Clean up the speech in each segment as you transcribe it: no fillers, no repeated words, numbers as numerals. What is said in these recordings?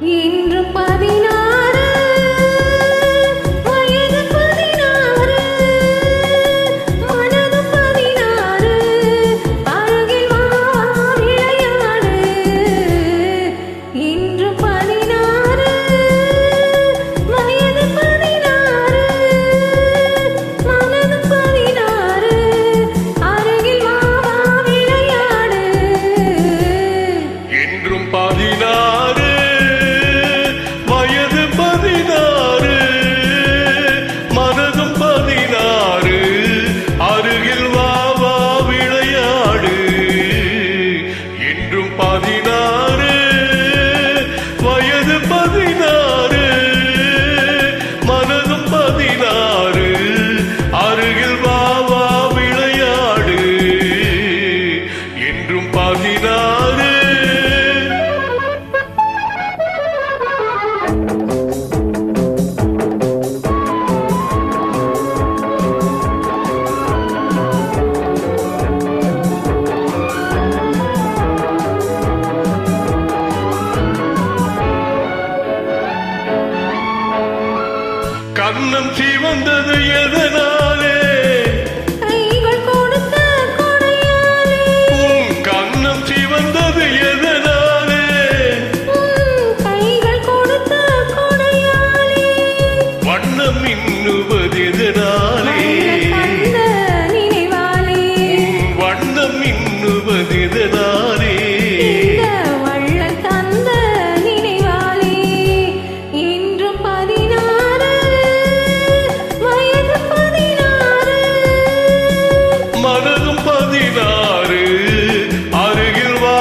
இன்று 16 வயது 16 மனது 16 அருகில் வா விளையாடு இன்று 16 வயது 16 மனது 16 அருகில் வா விளையாடு என்றும் 16 வயது 16 மனதும் 16 அருகில் வா விளையாடு என்றும் 16 வயது 16 மனதும் 16 அருகில் வா விளையாடு என்றும் 16 கண்ணம் சிவந்தது எதனாலே கைகள் கொடுத்த கொடையாலே உன் கண்ணம் சிவந்தது எதனாலே கைகள் கொடுத்த கொடையாலே வண்ணம் மின்னுவது எதனாலே தந்த நினைவாலே உன் வண்ணம் மின்னுவது எதனாலே இந்த வள்ளல் தந்த நினைவாலே இன்று 16 வயது 16 மனதும் 16 அருகில் வா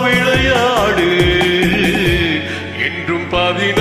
விளையாடு என்றும் 16